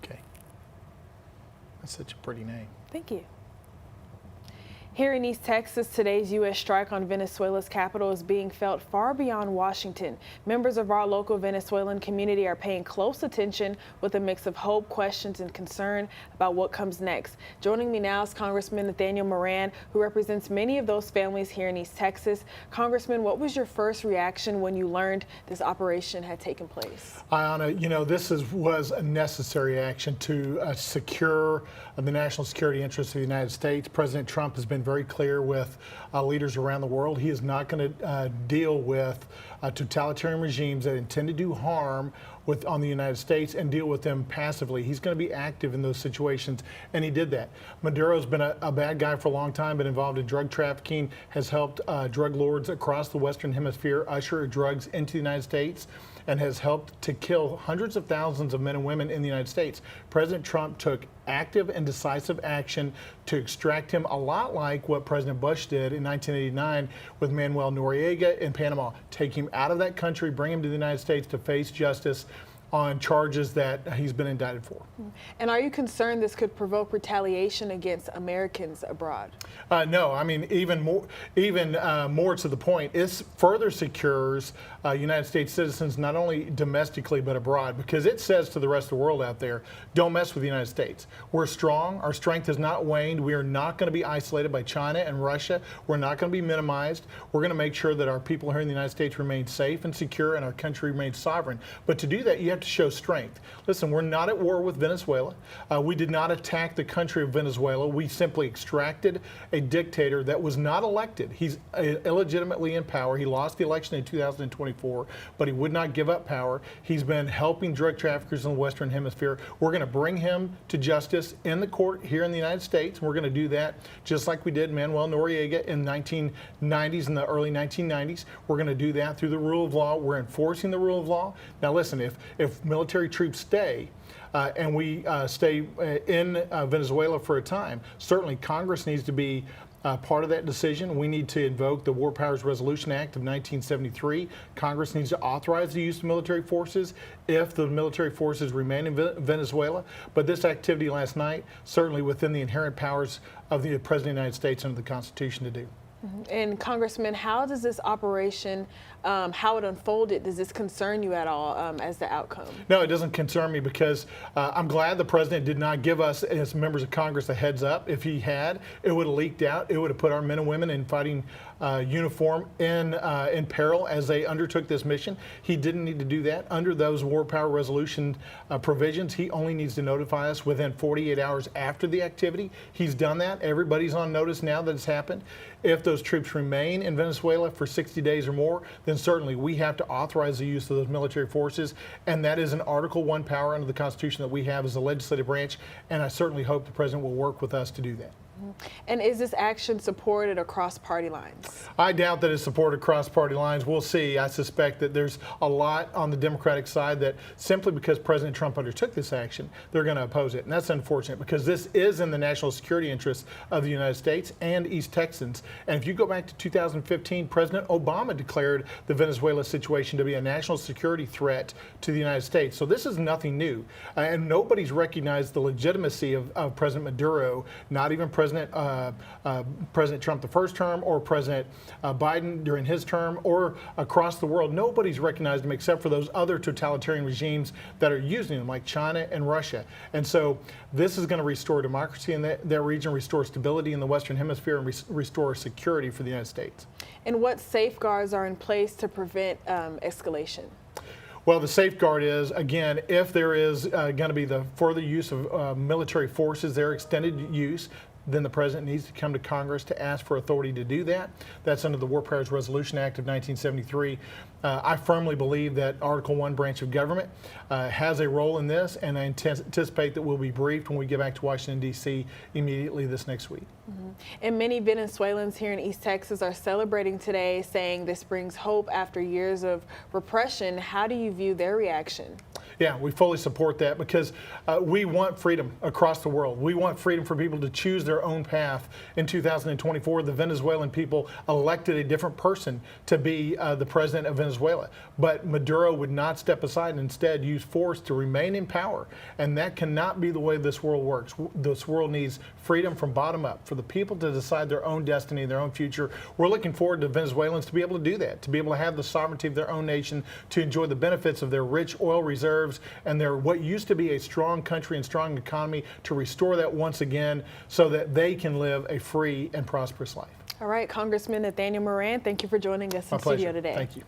Okay. That's such a pretty name. Thank you. Here in East Texas, today's U.S. strike on Venezuela's capital is being felt far beyond Washington. Members of our local Venezuelan community are paying close attention with a mix of hope, questions, and concern about what comes next. Joining me now is Congressman Nathaniel Moran, who represents many of those families here in East Texas. Congressman, what was your first reaction when you learned this operation had taken place? Ayanna, you know, this was a necessary action to secure the national security interests of the United States. President Trump has been very clear with leaders around the world. He is not going to deal with totalitarian regimes that intend to do harm on the United States and deal with them passively. He's going to be active in those situations, and he did that. Maduro's been a bad guy for a long time, been involved in drug trafficking, has helped drug lords across the Western Hemisphere usher drugs into the United States, and has helped to kill hundreds of thousands of men and women in the United States. President Trump took active and decisive action to extract him, a lot like what President Bush did in 1989 with Manuel Noriega in Panama. Take him out of that country, bring him to the United States to face justice on charges that he's been indicted for. And are you concerned this could provoke retaliation against Americans abroad? No, I mean, even more to the point, it further secures United States citizens not only domestically but abroad, because it says to the rest of the world out there, don't mess with the United States. We're strong. Our strength has not waned. We are not going to be isolated by China and Russia. We're not going to be minimized. We're going to make sure that our people here in the United States remain safe and secure and our country remains sovereign. But to do that, you have to show strength. Listen, we're not at war with Venezuela. We did not attack the country of Venezuela. We simply extracted a dictator that was not elected. He's illegitimately in power. He lost the election in 2024, but he would not give up power. He's been helping drug traffickers in the Western Hemisphere. We're going to bring him to justice in the court here in the United States. We're going to do that just like we did Manuel Noriega in the 1990s and the early 1990s. We're going to do that through the rule of law. We're enforcing the rule of law. Now listen, if military troops stay and we stay in Venezuela for a time, certainly Congress needs to be part of that decision. We need to invoke the War Powers Resolution Act of 1973. Congress needs to authorize the use of military forces if the military forces remain in Venezuela. But this activity last night, certainly within the inherent powers of the President of the United States under the Constitution to do. And Congressman, how does this operation, how it unfolded, does this concern you at all as the outcome? No, it doesn't concern me because I'm glad the president did not give us as members of Congress a heads up. If he had, it would have leaked out. It would have put our men and women in fighting uniform in peril as they undertook this mission. He didn't need to do that. Under those War Power Resolution provisions, he only needs to notify us within 48 hours after the activity. He's done that. Everybody's on notice now that it's happened. If those troops remain in Venezuela for 60 days or more, then certainly we have to authorize the use of those military forces, and that is an Article I power under the Constitution that we have as a legislative branch, and I certainly hope the president will work with us to do that. And is this action supported across party lines? I doubt that it's supported across party lines. We'll see. I suspect that there's a lot on the Democratic side that simply because President Trump undertook this action, they're going to oppose it. And that's unfortunate because this is in the national security interests of the United States and East Texans. And if you go back to 2015, President Obama declared the Venezuela situation to be a national security threat to the United States. So this is nothing new. And nobody's recognized the legitimacy of President Maduro, not even President Trump the first term or President Biden during his term or across the world. Nobody's recognized him except for those other totalitarian regimes that are using him like China and Russia. And so this is going to restore democracy in that region, restore stability in the Western Hemisphere, and restore security for the United States. And what safeguards are in place to prevent escalation? Well, the safeguard is, again, if there is going to be the further use of military forces, their extended use, then the president needs to come to Congress to ask for authority to do that. That's under the War Powers Resolution Act of 1973. I firmly believe that Article I branch of government has a role in this, and I anticipate that we'll be briefed when we get back to Washington, D.C. immediately this next week. And many Venezuelans here in East Texas are celebrating today, saying this brings hope after years of repression. How do you view their reaction? Yeah, we fully support that because we want freedom across the world. We want freedom for people to choose their own path. In 2024, the Venezuelan people elected a different person to be the president of Venezuela. But Maduro would not step aside and instead use force to remain in power. And that cannot be the way this world works. This world needs freedom from bottom up, for the people to decide their own destiny, their own future. We're looking forward to Venezuelans to be able to do that, to be able to have the sovereignty of their own nation, to enjoy the benefits of their rich oil reserves and their what used to be a strong country and strong economy, to restore that once again so that they can live a free and prosperous life. All right, Congressman Nathaniel Moran, thank you for joining us in studio today. Thank you.